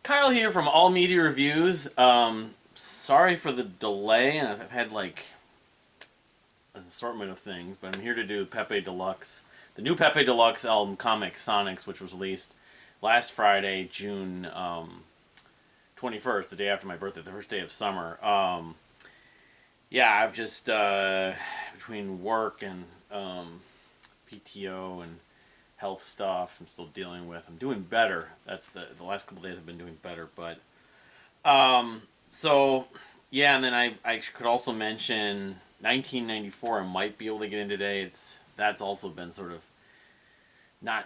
Kyle here from All Media Reviews. Sorry for the delay, and I've had like an assortment of things, but I'm here to do Pepe Deluxe, the new Pepe Deluxe album, Comix Sonix, which was released last Friday, June 21st, the day after my birthday, the first day of summer. Yeah, I've just, between work and PTO and health stuff I'm still dealing with. I'm doing better. That's the last couple days I've been doing better, but so yeah, and then I could also mention 1994 I might be able to get in today. That's also been sort of not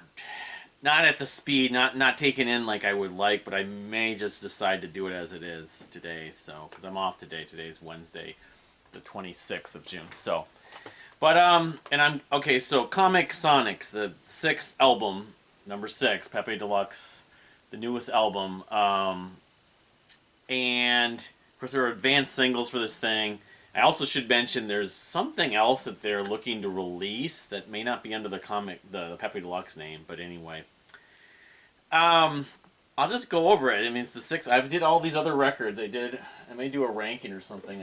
at the speed, not taken in like I would like, but I may just decide to do it as it is today. So because I'm off today. Today's Wednesday, the 26th of June. So but and I'm okay. So Comix Sonix, the sixth album, number 6, Pepe Deluxe, the newest album. And of course there are advanced singles for this thing. I also should mention there's something else that they're looking to release that may not be under the Pepe Deluxe name, but anyway. I'll just go over it. I mean, it's the 6. I did all these other records. I may do a ranking or something.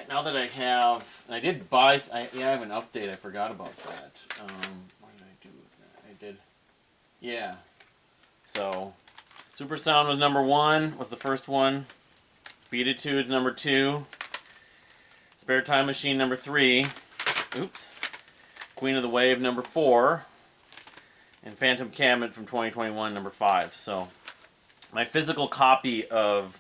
Now that I have, I did buy, I have an update, I forgot about that. What did I do with that? Yeah. So, Super Sound was number 1, was the first one. Beatitudes number 2. Spare Time Machine number 3. Oops. Queen of the Wave number 4. And Phantom Cabinet from 2021 number 5. So, my physical copy of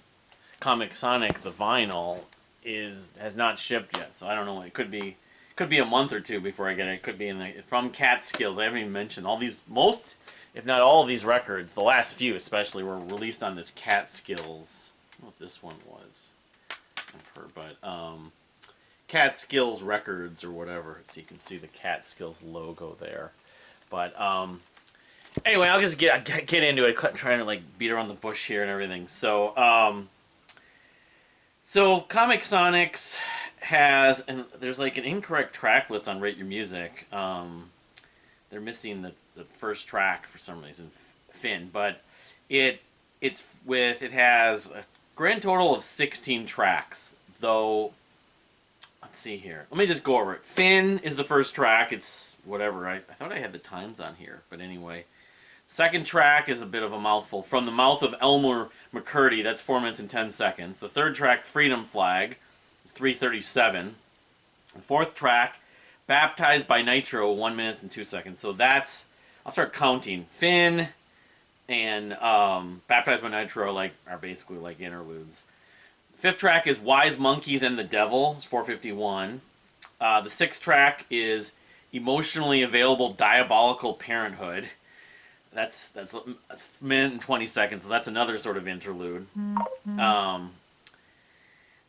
Comix Sonix, the vinyl, has not shipped yet, so I don't know. It could be a month or two before I get it. It could be from Catskills. I haven't even mentioned all these, most, if not all of these records. The last few, especially, were released on this Catskills. I don't know if this one was, but Catskills Records or whatever. So you can see the Catskills logo there. But anyway, I'll just get into it. Trying to like beat around the bush here and everything. So Comix Sonix has, and there's like an incorrect track list on Rate Your Music. They're missing the first track for some reason, Finn, but it has a grand total of 16 tracks, though. Let's see here. Let me just go over it. Finn is the first track. It's whatever. I thought I had the times on here, but anyway. Second track is a bit of a mouthful. From the Mouth of Elmer Mccurdy, that's 4 minutes and 10 seconds. The third track, Freedom Flag, is 3:37. The fourth track, Baptized by Nitro, 1 minute and 2 seconds. So that's, I'll start counting. Finn and Baptized by Nitro are basically like interludes. The fifth track is Wise Monkeys and the Devil, it's 4:51. The sixth track is Emotionally Available Diabolical Parenthood. That's a minute and 20 seconds, so that's another sort of interlude. The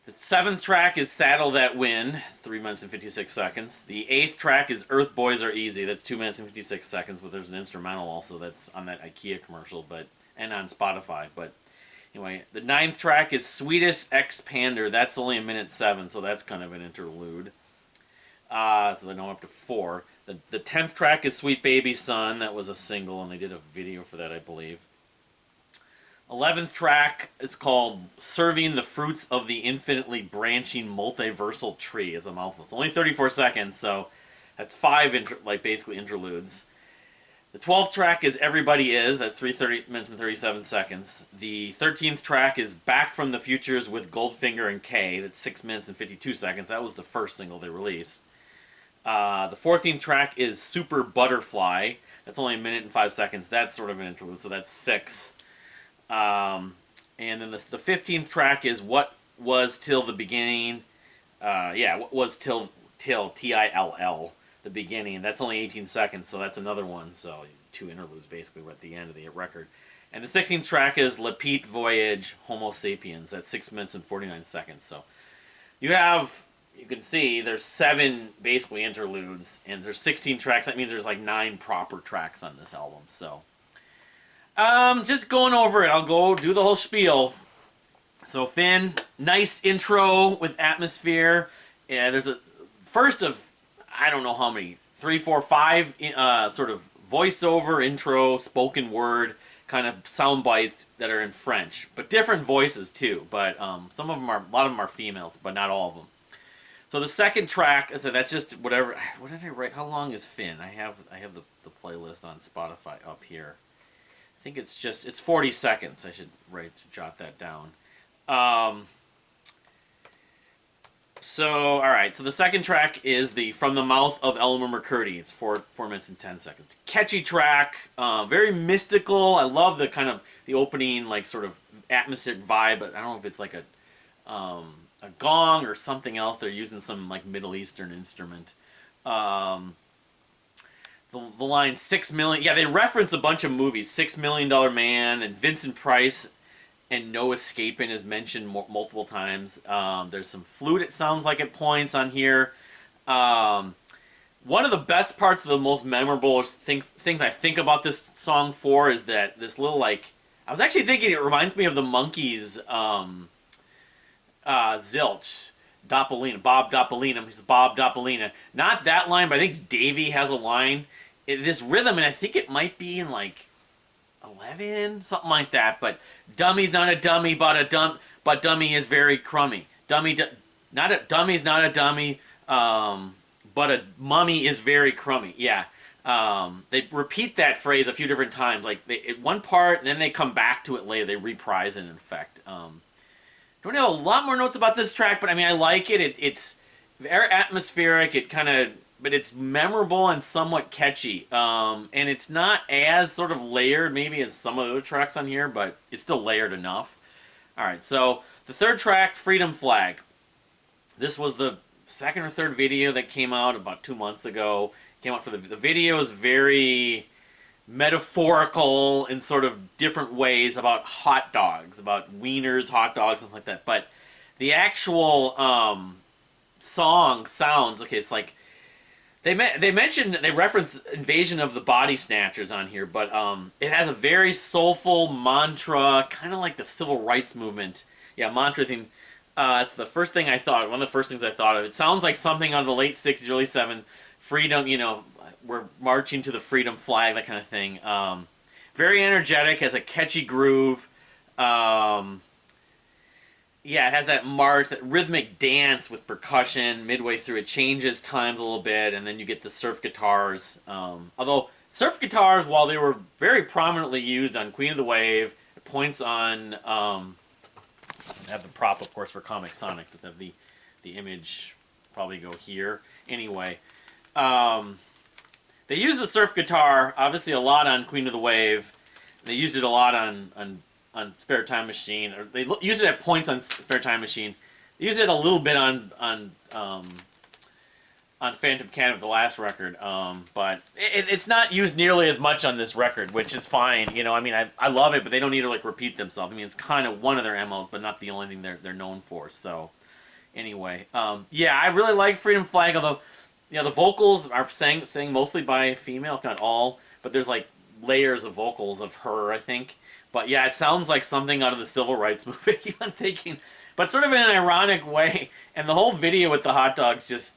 seventh track is Saddle That Wind, it's 3 minutes and 56 seconds. The eighth track is Earth Boys Are Easy, that's 2 minutes and 56 seconds, but there's an instrumental also that's on that IKEA commercial, and on Spotify. But anyway, the ninth track is Sweetest Expander, that's only 1:07, so that's kind of an interlude. So then I'm up to 4. The 10th track is Sweet Baby Son. That was a single, and they did a video for that, I believe. 11th track is called Serving the Fruits of the Infinitely Branching Multiversal Tree. It's a mouthful. It's only 34 seconds, so that's 5 basically interludes. The 12th track is Everybody Is. That's 3 minutes and 37 seconds. The 13th track is Back from the Futures with Goldfinger and K. That's 6 minutes and 52 seconds. That was the first single they released. The 14th track is Super Butterfly. That's only 1 minute and 5 seconds. That's sort of an interlude, so that's 6. And then the 15th track is What Was Till the Beginning. What Was Till T-I-L-L, the beginning. That's only 18 seconds, so that's another one. So 2 interludes basically at the end of the record. And the 16th track is Le Petite Voyage Homo Sapiens. That's 6 minutes and 49 seconds. So you can see there's 7 basically interludes, and there's 16 tracks. That means there's like 9 proper tracks on this album. So, just going over it. I'll go do the whole spiel. So Finn, nice intro with atmosphere. Yeah, there's a first of, I don't know how many, 3, 4, 5 sort of voiceover, intro, spoken word kind of sound bites that are in French, but different voices too. But some of them are, a lot of them are females, but not all of them. So the second track, so that's just whatever. What did I write? How long is Finn? I have the playlist on Spotify up here. I think it's 40 seconds. I should jot that down. So all right. So the second track is the From the Mouth of Elmer Mccurdy. It's 4 minutes and 10 seconds. Catchy track, very mystical. I love the kind of the opening, like sort of atmospheric vibe. But I don't know if it's like a gong or something else. They're using some like Middle Eastern instrument. The line 6 million. Yeah, they reference a bunch of movies. $6 Million Man and Vincent Price and No Escaping is mentioned multiple times. There's some flute, it sounds like, at points on here. One of the best parts of the most memorable things I think about this song for is that this little, like, I was actually thinking it reminds me of the Monkees' Zilch, Doppelina, Bob Doppelina. He's Bob Doppelina. Not that line, but I think Davey has a line. This rhythm, and I think it might be in like 11, something like that. But dummy's not a dummy, but dummy is very crummy. Dummy's not a dummy, but a mummy is very crummy. Yeah. They repeat that phrase a few different times, like at one part, and then they come back to it later. They reprise it, in effect. Don't have a lot more notes about this track, but I mean, I like it. It's very atmospheric. But it's memorable and somewhat catchy. And it's not as sort of layered, maybe, as some of the other tracks on here, but it's still layered enough. All right, so the third track, Freedom Flag. This was the second or third video that came out about 2 months ago. Came out for the video is very metaphorical in sort of different ways about hot dogs, about wieners, hot dogs, something like that. But the actual song sounds, okay, it's like they reference Invasion of the Body Snatchers on here, but it has a very soulful mantra, kind of like the civil rights movement. Yeah, mantra theme. It's the first thing I thought. One of the first things I thought of. It sounds like something out of the late '60s, early '70s. Freedom, we're marching to the freedom flag, that kind of thing. Very energetic, has a catchy groove. Yeah, it has that march, that rhythmic dance with percussion. Midway through, it changes times a little bit, and then you get the surf guitars. Although surf guitars, while they were very prominently used on Queen of the Wave, it points on. I have the prop, of course, for Comix Sonix. To have the image probably go here. Anyway. They use the surf guitar, obviously, a lot on Queen of the Wave. They used it a lot on Spare Time Machine, or they used it at points on Spare Time Machine. They used it a little bit on Phantom Cannon, the last record, but it's not used nearly as much on this record, which is fine. I mean, I love it, but they don't need to like repeat themselves. I mean, it's kind of one of their MOs, but not the only thing they're known for. So, anyway, yeah, I really like Freedom Flag, although. The vocals are sang mostly by a female, if not all, but there's like layers of vocals of her, I think. But yeah, it sounds like something out of the civil rights movie, I'm thinking. But sort of in an ironic way. And the whole video with the hot dogs just...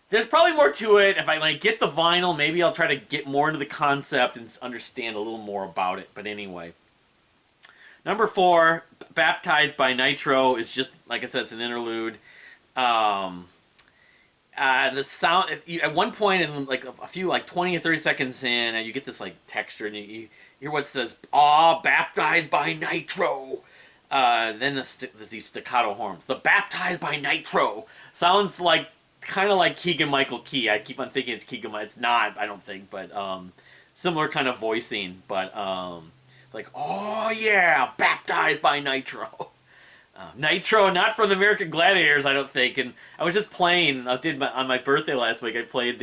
There's probably more to it. If I get the vinyl, maybe I'll try to get more into the concept and understand a little more about it. But anyway. Number 4, Baptized by Nitro, is just, like I said, it's an interlude. The sound at one point in like a few 20 or 30 seconds in, and you get this like texture, and you hear what says baptized by nitro. Then there's these staccato horns. The baptized by nitro sounds like kind of like Keegan Michael Key. I keep on thinking it's Keegan. It's not, I don't think, but similar kind of voicing. But like, oh yeah, baptized by nitro. Nitro, not from the American Gladiators, I don't think. And I was just playing. On my birthday last week, I played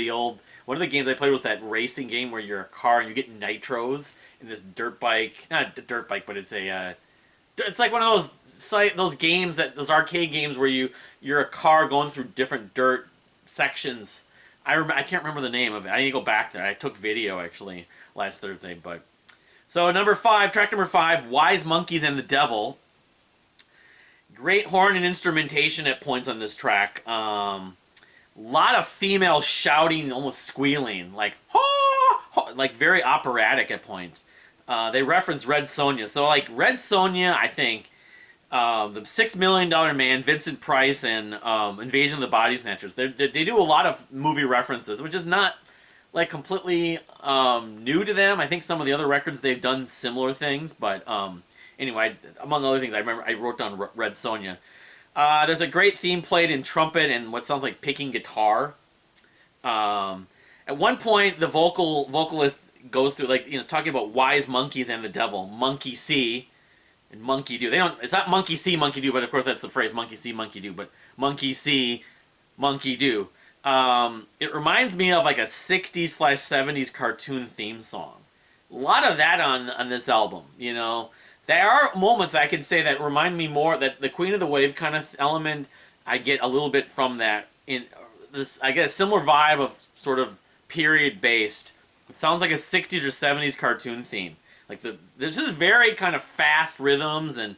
one of the games I played was that racing game where you're a car and you get nitros in this dirt bike. Not a dirt bike, but it's like one of those games, those arcade games where you're a car going through different dirt sections. I can't remember the name of it. I need to go back there. I took video actually last Thursday, but so track number 5, Wise Monkeys and the Devil. Great horn and instrumentation at points on this track. Lot of female shouting, almost squealing, like, ho, like very operatic at points. They reference Red Sonja. So like Red Sonja, I think, the $6 Million Man, Vincent Price, and Invasion of the Body Snatchers. They do a lot of movie references, which is not like completely new to them. I think some of the other records they've done similar things, but anyway, among other things, I remember I wrote down Red Sonja. There's a great theme played in trumpet and what sounds like picking guitar. At one point, the vocalist goes through like talking about wise monkeys and the devil. Monkey see and monkey do. They don't. It's not monkey see, monkey do, but of course that's the phrase monkey see, monkey do. But monkey see, monkey do. It reminds me of like a 60s/70s cartoon theme song. A lot of that on this album, There are moments I can say that remind me more that the Queen of the Wave kind of element. I get a little bit from that. In this, I get a similar vibe of sort of period based. It sounds like a 60s or 70s cartoon theme. Like there's just very kind of fast rhythms and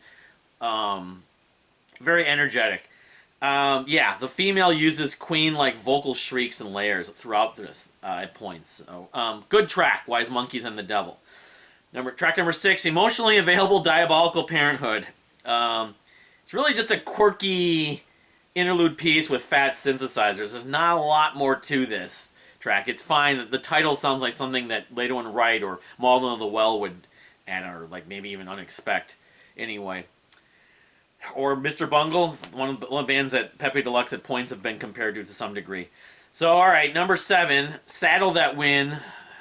very energetic. The female uses Queen-like vocal shrieks and layers throughout this at points. So, good track, Wise Monkeys and the Devil. Track number 6, Emotionally Available Diabolical Parenthood. It's really just a quirky interlude piece with fat synthesizers. There's not a lot more to this track. It's fine. The title sounds like something that Later One Wright or Malden of the Well would add, or like maybe even unexpect. Anyway. Or Mr. Bungle, one of the bands that Pepe Deluxé at points have been compared to some degree. So, alright, number 7, Saddle That Win.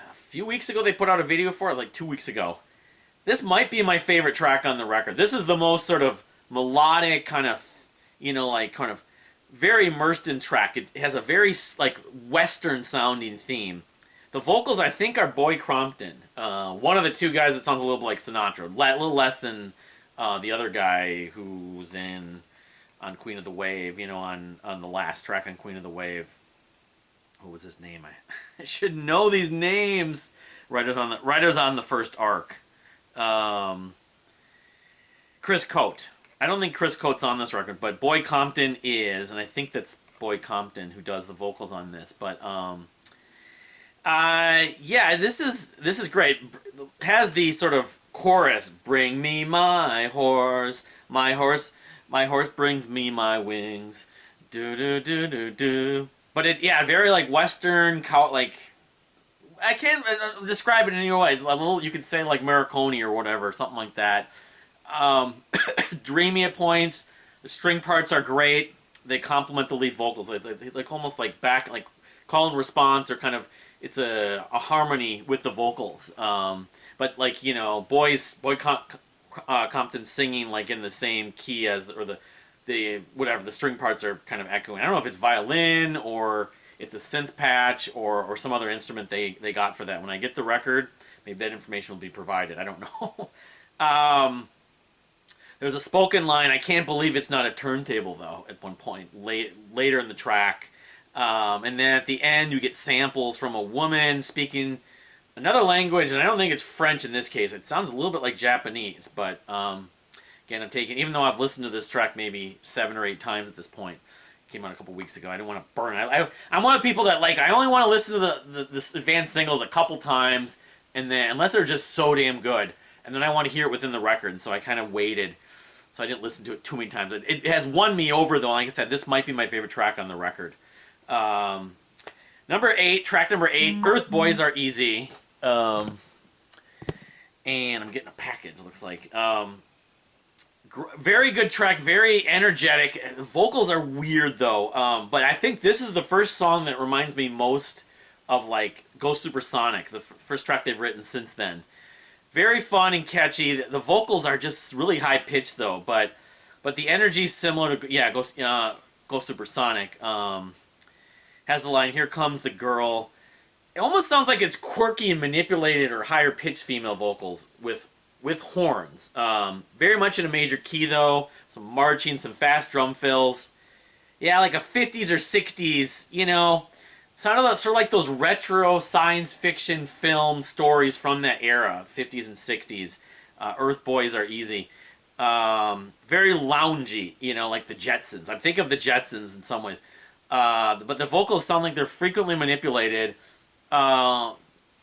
A few weeks ago they put out a video for it, like 2 weeks ago. This might be my favorite track on the record. This is the most sort of melodic, kind of, kind of very immersed in track. It has a very, like, Western-sounding theme. The vocals, I think, are Boy Crompton. One of the two guys that sounds a little bit like Sinatra. A little less than the other guy who's on Queen of the Wave, on the last track on Queen of the Wave. What was his name? I should know these names. Writers on the first arc. Chris Coate. I don't think Chris Coate's on this record, but Boy Compton is, and I think that's Boy Compton who does the vocals on this. But this is great. It has the sort of chorus, bring me my horse, my horse brings me my wings, do do do do do. But very like Western, like I can't describe it in any way. A little, you could say like Marconi or whatever, something like that. Dreamy at points. The string parts are great. They complement the lead vocals, like almost like back, like call and response, or kind of it's a harmony with the vocals. But like Boy Compton singing like in the same key as the whatever the string parts are kind of echoing. I don't know if it's violin or it's a synth patch or some other instrument they got for that. When I get the record, maybe that information will be provided. I don't know. There's a spoken line. I can't believe it's not a turntable though. At one point later in the track, and then at the end you get samples from a woman speaking another language, and I don't think it's French in this case. It sounds a little bit like Japanese, but again, even though I've listened to this track maybe 7 or 8 times at this point. It came out a couple weeks ago. I didn't want to burn it. I'm one of the people that I only want to listen to the advanced singles a couple times, and then unless they're just so damn good, and then I want to hear it within the record. And so I kind of waited. So I didn't listen to it too many times. It has won me over though. Like I said, this might be my favorite track on the record. Number 8, track number 8, Earth Boys Are Easy. And I'm getting a package, it looks like. Very good track, very energetic. The vocals are weird though, but I think this is the first song that reminds me most of like Go Supersonic, the first track they've written since then. Very fun and catchy. The vocals are just really high pitched though, but the energy's similar to Go Supersonic. Has the line, "Here comes the girl." It almost sounds like it's quirky and manipulated or higher pitched female vocals with horns. Very much in a major key though. Some marching, some fast drum fills. Yeah, like a 50s or 60s, sort of like those retro science fiction film stories from that era, 50s and 60s. Earth Boys Are Easy. Very loungy, like the Jetsons. I think of the Jetsons in some ways. But the vocals sound like they're frequently manipulated.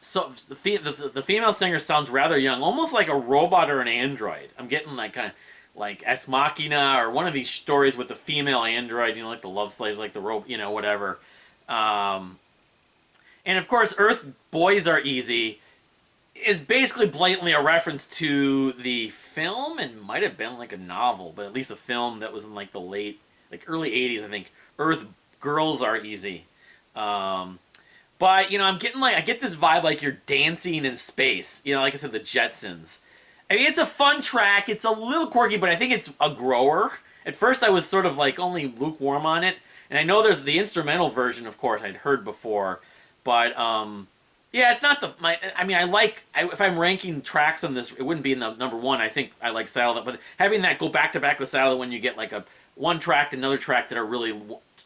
so the female singer sounds rather young, almost like a robot or an android. I'm getting like kind of like Ex Machina or one of these stories with the female android, like the love slaves, like the rope, whatever. And of course, Earth Boys Are Easy is basically blatantly a reference to the film, and might have been like a novel, but at least a film that was in like the early 80s, I think. Earth Girls Are Easy. But, I'm getting I get this vibe like you're dancing in space. Like I said, the Jetsons. I mean, it's a fun track. It's a little quirky, but I think it's a grower. At first, I was sort of like only lukewarm on it. And I know there's the instrumental version, of course, I'd heard before. But, yeah, it's not if I'm ranking tracks on this, it wouldn't be in the number one. I think I like Saddle That. But having that go back to back with Saddle That, when you get like a one track to another track that are really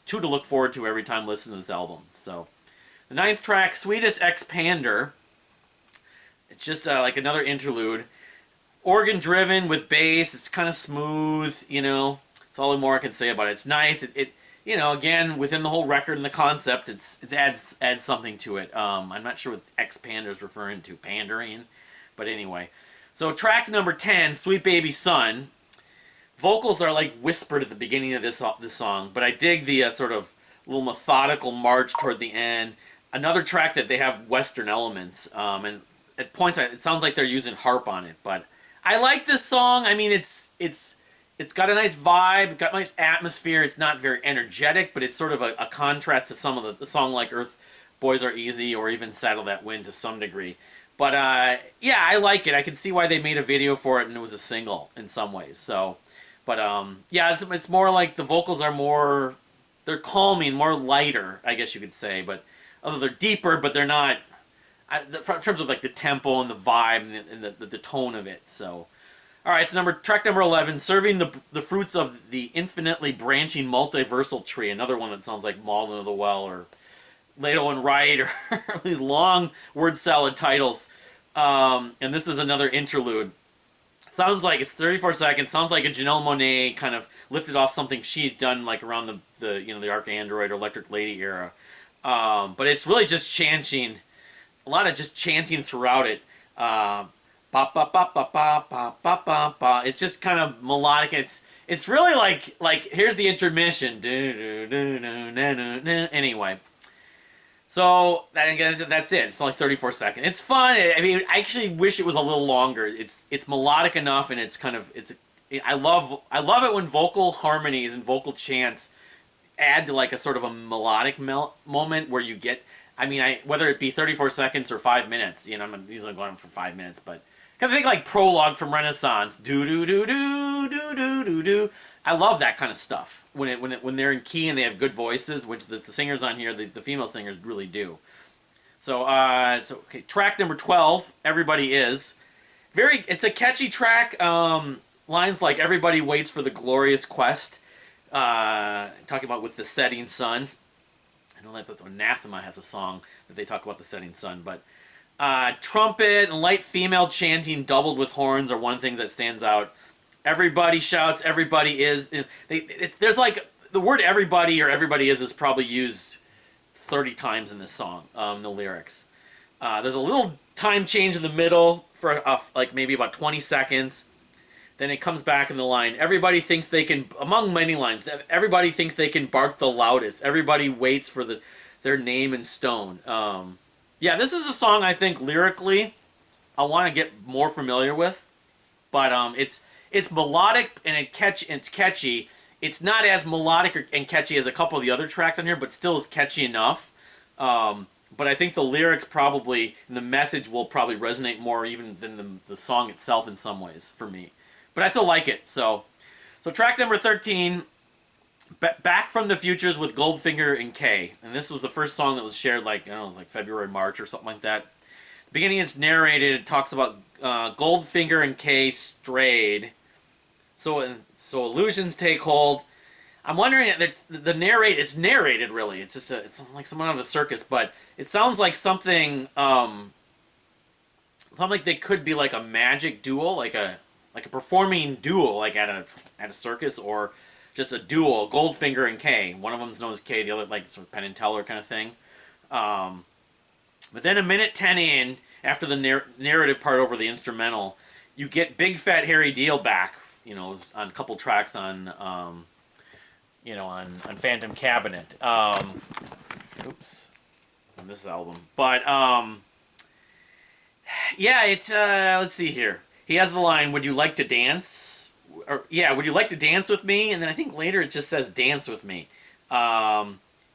two to look forward to every time listening to this album. So, the ninth track, Sweetest Expander. It's just like another interlude. Organ driven with bass. It's kind of smooth, It's all the more I can say about it. It's nice. It again, within the whole record and the concept, it adds something to it. I'm not sure what Expander is referring to, pandering. But anyway. So track number 10, Sweet Baby Son. Vocals are like whispered at the beginning of this song, but I dig the sort of little methodical march toward the end. Another track that they have Western elements, and at points it sounds like they're using harp on it. But I like this song. I mean, it's got a nice vibe, got a nice atmosphere. It's not very energetic, but it's sort of a contrast to some of the song like Earth Boys Are Easy or even Saddle That Wind to some degree. But yeah, I like it. I can see why they made a video for it and it was a single in some ways. So, but yeah, it's more like the vocals are more, they're calming, more lighter, I guess you could say. But although they're deeper, but they're not, in terms of like the tempo and the vibe and the tone of it. So, all right, so track number 11, Serving the Fruits of the Infinitely Branching Multiversal Tree. Another one that sounds like Malden of the Well or Lato and Wright or these long word salad titles. And this is another interlude. Sounds like it's 34 seconds. Sounds like a Janelle Monáe kind of lifted off something she had done like around the Arc Android or Electric Lady era. But it's really just chanting, a lot of just chanting throughout it. Ba ba ba ba ba ba ba ba ba. It's just kind of melodic. It's really like here's the intermission. Anyway, so that's it. It's only 34 seconds. It's fun. I mean, I actually wish it was a little longer. It's melodic enough, and I love it when vocal harmonies and vocal chants add to like a sort of a melodic moment where you get. I mean, whether it be 34 seconds or 5 minutes. I'm usually going for 5 minutes, but kind of think like Prologue from Renaissance. Do do do do do do do do. I love that kind of stuff when they're in key and they have good voices, which the singers on here, the female singers really do. So okay, track number 12, Everybody Is. It's a catchy track. Lines like "Everybody waits for the glorious quest," talking about with the setting sun. I don't know if that's Anathema has a song that they talk about the setting sun, but trumpet and light female chanting doubled with horns are one thing that stands out. Everybody shouts, everybody is. There's like the word everybody or everybody is probably used 30 times in this song, the lyrics. There's a little time change in the middle for like maybe about 20 seconds. Then it comes back in the line. Everybody thinks they can, among many lines, everybody thinks they can bark the loudest. Everybody waits for their name in stone. Yeah, this is a song I think lyrically I want to get more familiar with. But it's melodic and it's catchy. It's not as melodic and catchy as a couple of the other tracks on here, but still is catchy enough. But I think the lyrics probably, and the message will probably resonate more even than the song itself in some ways for me. But I still like it. So track number 13, Back from the Futures with Goldfinger and Kay. And this was the first song that was shared like, I don't know, it was like February, March or something like that. The beginning it's narrated, it talks about Goldfinger and Kay strayed. So illusions take hold. I'm wondering that it's narrated really. It's just it's like someone out of a circus, but it sounds like something like they could be like a magic duel, like a performing duel, like at a circus, or just a duel, Goldfinger and Kay. One of them's known as Kay, the other like sort of Penn and Teller kind of thing. But then a minute 10 in, after the narrative part over the instrumental, you get Big Fat Hairy Deal back, on a couple tracks on, on Phantom Cabinet. Oops. On this album. But, yeah, it's, let's see here. He has the line, would you like to dance? Or, yeah, would you like to dance with me? And then I think later it just says dance with me.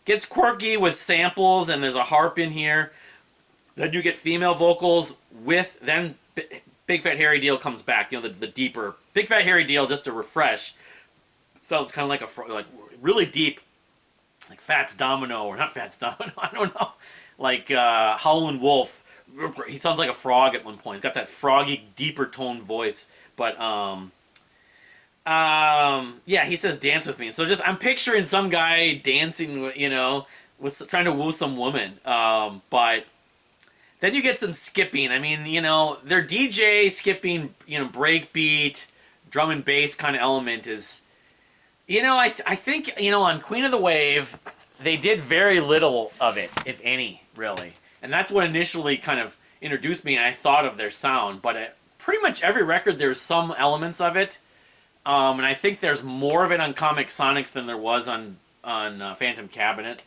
Gets quirky with samples, and there's a harp in here. Then you get female vocals with, then Big Fat Hairy Deal comes back, the deeper. Big Fat Hairy Deal, just to refresh, sounds kind of like really deep, like Fats Domino, or not Fats Domino, I don't know. Like Howlin' Wolf. He sounds like a frog at one point. He's got that froggy, deeper toned voice. But, yeah, he says dance with me. So I'm picturing some guy dancing, with trying to woo some woman. But then you get some skipping. I mean, their DJ skipping, breakbeat, drum and bass kind of element is, I think, on Queen of the Wave, they did very little of it, if any, really. And that's what initially kind of introduced me, and I thought of their sound. But pretty much every record, there's some elements of it. And I think there's more of it on Comix Sonix than there was on Phantom Cabinet.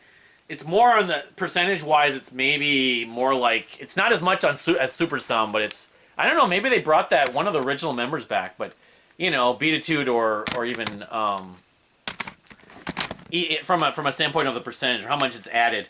It's more on the percentage-wise, it's maybe more like... It's not as much on as Super Sound, but it's... I don't know, maybe they brought one of the original members back, but, Beatitude or even... from a standpoint of the percentage, or how much it's added...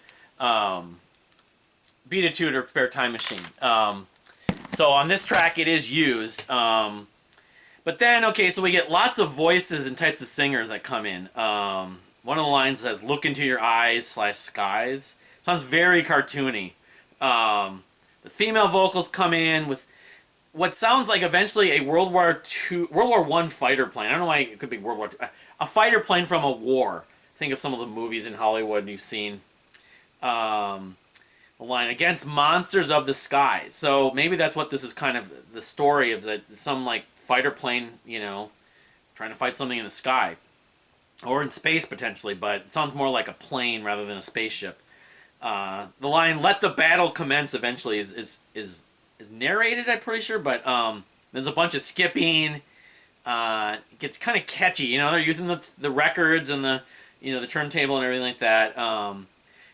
Beatitude or Spare Time Machine. So on this track, it is used. But then, okay, so we get lots of voices and types of singers that come in. One of the lines says, look into your eyes / skies. Sounds very cartoony. The female vocals come in with what sounds like eventually a World War I fighter plane. I don't know why it could be World War II. A fighter plane from a war. Think of some of the movies in Hollywood you've seen. The line, against monsters of the sky. So maybe that's what this is kind of the story of some like fighter plane, trying to fight something in the sky. Or in space potentially, but it sounds more like a plane rather than a spaceship. The line, let the battle commence eventually is narrated, I'm pretty sure, but there's a bunch of skipping. It gets kind of catchy, they're using the records and the turntable and everything like that.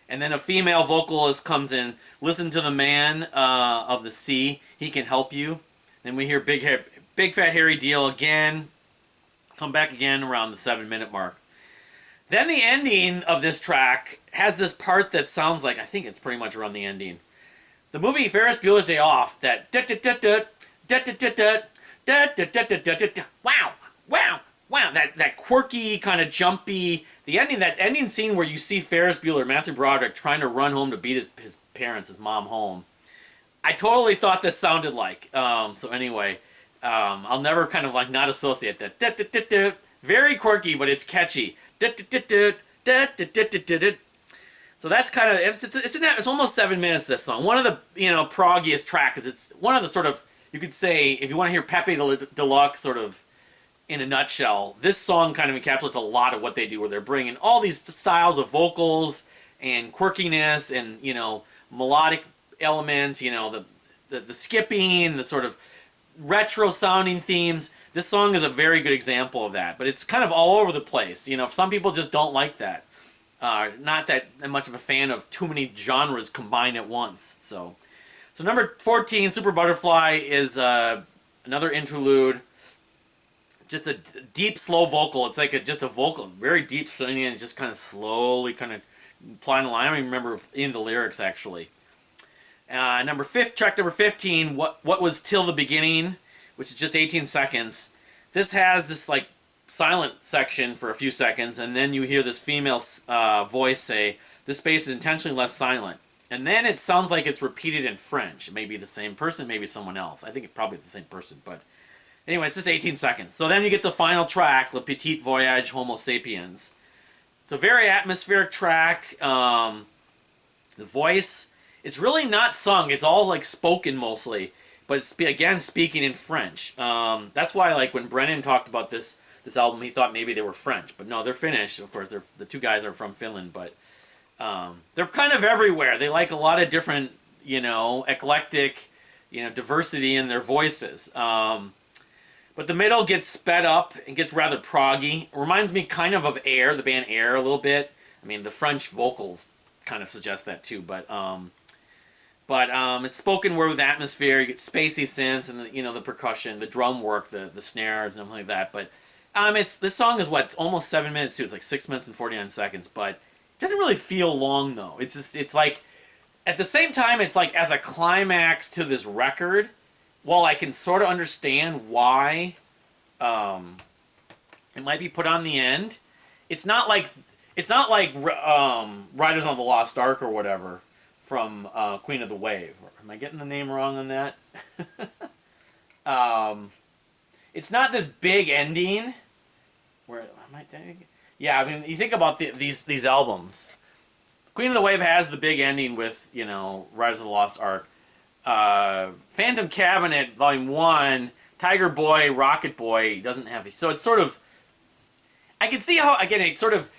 And then a female vocalist comes in, listen to the man of the sea, he can help you. Then we hear Big Fat Hairy Deal again, come back again around the 7-minute mark. Then the ending of this track has this part that sounds like, I think it's pretty much around the ending. The movie Ferris Bueller's Day Off, that wow, that quirky, kind of jumpy, that ending scene where you see Ferris Bueller, Matthew Broderick, trying to run home to beat his parents, his mom home. I totally thought this sounded like. So anyway, I'll never kind of like not associate that. Very quirky, but it's catchy. So that's kind of, it's almost 7 minutes, this song. One of the, proggiest tracks, because it's one of the sort of, you could say, if you want to hear Pepe Deluxe sort of in a nutshell, this song kind of encapsulates a lot of what they do, where they're bringing all these styles of vocals and quirkiness and, melodic elements, the skipping, the sort of retro sounding themes. This song is a very good example of that, but it's kind of all over the place. Some people just don't like that. Not that much of a fan of too many genres combined at once. So number 14, Super Butterfly, is another interlude. Just a deep, slow vocal. It's like just a vocal, very deep singing, and just kind of slowly kind of applying the line. I don't even remember any of the lyrics, actually. Track number 15, What Was Till the Beginning, which is just 18 seconds. This has this, like, silent section for a few seconds, and then you hear this female voice say, this space is intentionally less silent. And then it sounds like it's repeated in French. It may be the same person, maybe someone else. I think it probably is the same person, but anyway, it's just 18 seconds. So then you get the final track, Le Petit Voyage Homo Sapiens. It's a very atmospheric track. The voice, it's really not sung. It's all like spoken mostly, but it's again speaking in French. That's why, like, when Brennan talked about this album, he thought maybe they were French, but no, they're Finnish. Of course, the two guys are from Finland, but they're kind of everywhere. They like a lot of different, you know, eclectic, you know, diversity in their voices. But the middle gets sped up and gets rather proggy. It reminds me kind of Air, the band Air, a little bit. I mean, the French vocals kind of suggest that too, but it's spoken word with atmosphere. You get spacey synths and the, you know, the percussion, the drum work, the snares, and everything like that. But this song is what, it's almost 7 minutes too. It's like 6 minutes and 49 seconds, but it doesn't really feel long though. It's just, it's like, at the same time, it's like as a climax to this record. While I can sort of understand why it might be put on the end, it's not like Riders on the Lost Ark or whatever from Queen of the Wave. Am I getting the name wrong on that? It's not this big ending. Yeah, I mean, you think about these albums. Queen of the Wave has the big ending with, you know, Riders of the Lost Ark. Phantom Cabinet Volume 1, Tiger Boy, Rocket Boy doesn't have it. So it's sort of, I can see how, again, it's sort of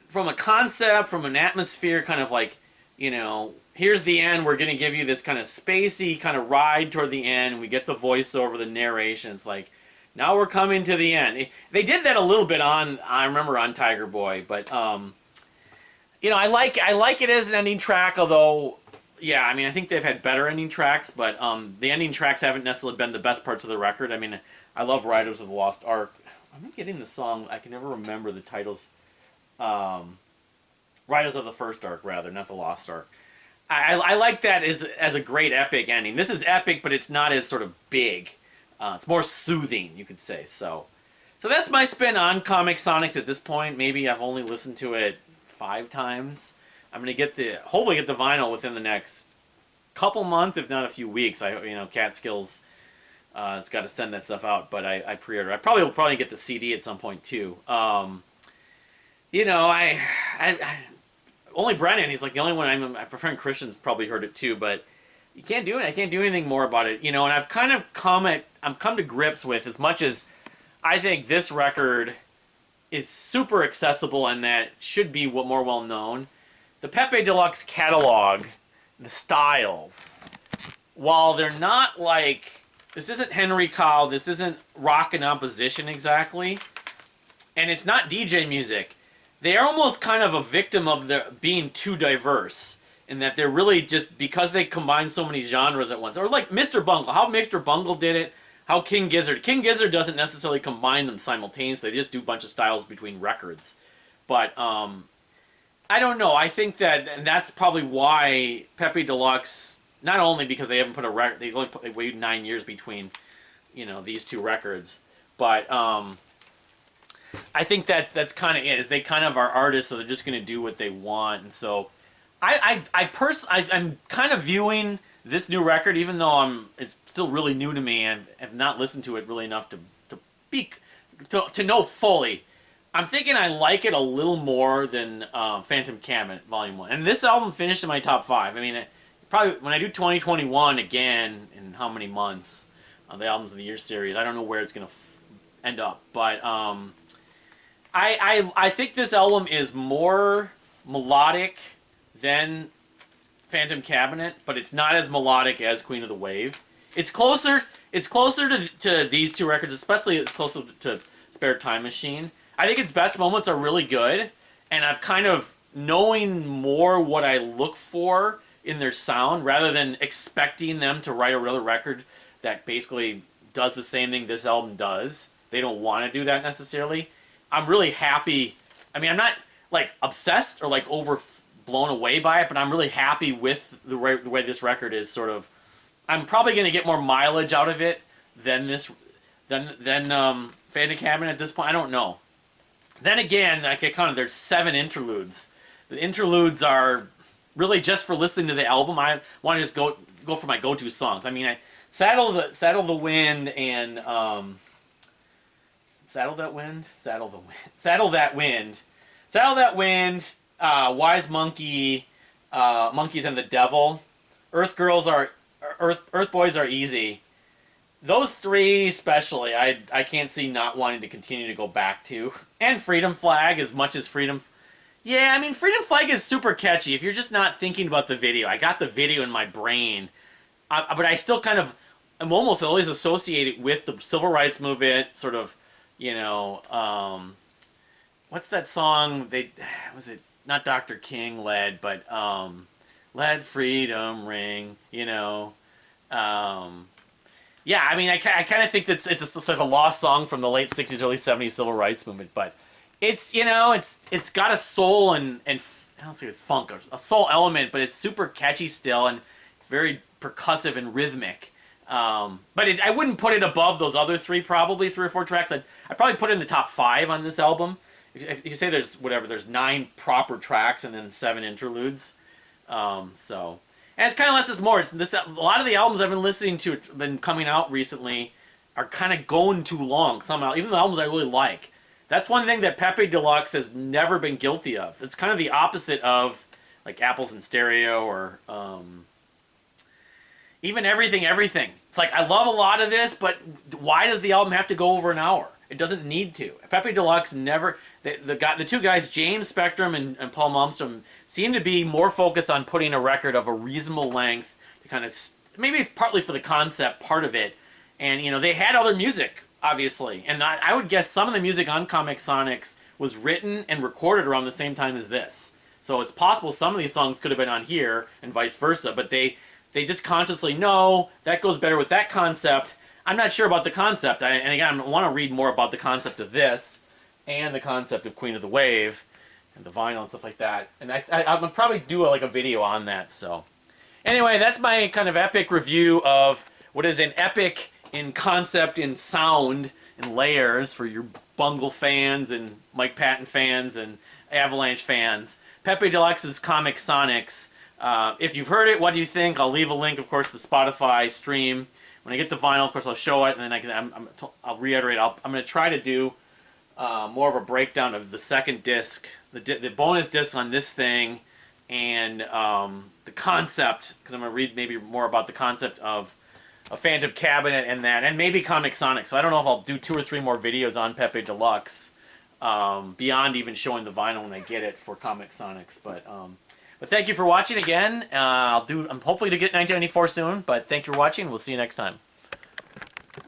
from a concept, from an atmosphere, kind of like, you know, here's the end, we're going to give you this kind of spacey kind of ride toward the end, and we get the voiceover, the narration. It's like, now we're coming to the end. They did that a little bit I remember on Tiger Boy, but, you know, I like it as an ending track, although, yeah, I mean, I think they've had better ending tracks, but the ending tracks haven't necessarily been the best parts of the record. I mean, I love Riders of the Lost Ark. I'm not getting the song. I can never remember the titles. Riders of the First Ark, rather, not the Lost Ark. I like that as a great epic ending. This is epic, but it's not as sort of big. It's more soothing, you could say. So that's my spin on Comix Sonix at this point. Maybe I've only listened to it 5 times. I'm gonna hopefully get the vinyl within the next couple months, if not a few weeks. You know, Catskills, it's got to send that stuff out, but I pre-order. I will probably get the CD at some point too. You know, I only Brennan. He's like the only one. My friend Christian's probably heard it too, but you can't do it. I can't do anything more about it. You know, and I've kind of come to grips with, as much as I think this record is super accessible and that should be more well known. The Pepe Deluxe catalog, the styles, while they're not like, this isn't Henry Cow, this isn't rock and opposition exactly, and it's not DJ music, they are almost kind of a victim of their being too diverse, in that they're really just, because they combine so many genres at once. Or like Mr. Bungle, how Mr. Bungle did it, how King Gizzard doesn't necessarily combine them simultaneously, they just do a bunch of styles between records. But, I don't know. I think and that's probably why Pepe Deluxe, not only because they haven't put a record, they waited 9 years between, you know, these two records, but I think that's kind of it. Is they kind of are artists, so they're just going to do what they want, and so I'm kind of viewing this new record, even though it's still really new to me and have not listened to it really enough to know fully. I'm thinking I like it a little more than Phantom Cabinet Volume 1. And this album finished in my top 5. I mean, probably when I do 2021 again, in how many months, the Albums of the Year series, I don't know where it's going to end up. But I think this album is more melodic than Phantom Cabinet, but it's not as melodic as Queen of the Wave. It's closer to these two records, especially it's closer to Spare Time Machine. I think its best moments are really good, and I've kind of knowing more what I look for in their sound, rather than expecting them to write another record that basically does the same thing this album does. They don't want to do that necessarily. I'm really happy. I mean, I'm not like obsessed or like blown away by it, but I'm really happy with the way this record is sort of. I'm probably going to get more mileage out of it than Phantom Cabinet at this point. I don't know. Then again, there's 7 interludes. The interludes are really just for listening to the album. I want to just go for my go-to songs. I mean, Saddle the Wind and Saddle That Wind, Wise Monkey, Monkeys and the Devil, Earth Boys Are Easy. Those 3 especially, I can't see not wanting to continue to go back to. And Freedom Flag, as much as Freedom Yeah, I mean, Freedom Flag is super catchy if you're just not thinking about the video. I got the video in my brain, but I still kind of am almost always associated with the civil rights movement, sort of, you know, what's that song? Was it not Dr. King led, but Let Freedom Ring, you know. Yeah, I mean, I kind of think that it's like a lost song from the late 60s, early 70s civil rights movement, but it's, you know, it's got a soul and I don't say funk, a soul element, but it's super catchy still, and it's very percussive and rhythmic. But I wouldn't put it above those other three, probably 3 or 4 tracks. I'd probably put it in the top 5 on this album. If you say there's 9 proper tracks and then 7 interludes. So, and it's kind of less is more. A lot of the albums I've been listening to, been coming out recently, are kind of going too long somehow. Even the albums I really like. That's one thing that Pepe Deluxe has never been guilty of. It's kind of the opposite of like Apples in Stereo or even Everything Everything. It's like, I love a lot of this, but why does the album have to go over an hour? It doesn't need to. Pepe Deluxe never... The two guys, James Spectrum and Paul Malmstrom, seem to be more focused on putting a record of a reasonable length to kind of... Maybe partly for the concept part of it. And, you know, they had other music, obviously. And I would guess some of the music on Comix Sonix was written and recorded around the same time as this. So it's possible some of these songs could have been on here and vice versa, but they just consciously know that goes better with that concept. I'm not sure about the concept. And again, I want to read more about the concept of this and the concept of Queen of the Wave and the vinyl and stuff like that. And I'll probably do a video on that. So anyway, that's my kind of epic review of what is an epic in concept, in sound, in layers for your Bungle fans and Mike Patton fans and Avalanche fans. Pepe Deluxe's Comix Sonix. If you've heard it, what do you think? I'll leave a link, of course, to the Spotify stream. When I get the vinyl, of course, I'll show it, and then I'll reiterate. I'm going to try to do more of a breakdown of the second disc, the bonus disc on this thing, and the concept, because I'm going to read maybe more about the concept of a Phantom Cabinet and that, and maybe Comix Sonix. So I don't know if I'll do 2 or 3 more videos on Pepe Deluxe, beyond even showing the vinyl when I get it for Comix Sonix. But thank you for watching again. I'm hopefully to get 1994 soon, but thank you for watching. We'll see you next time.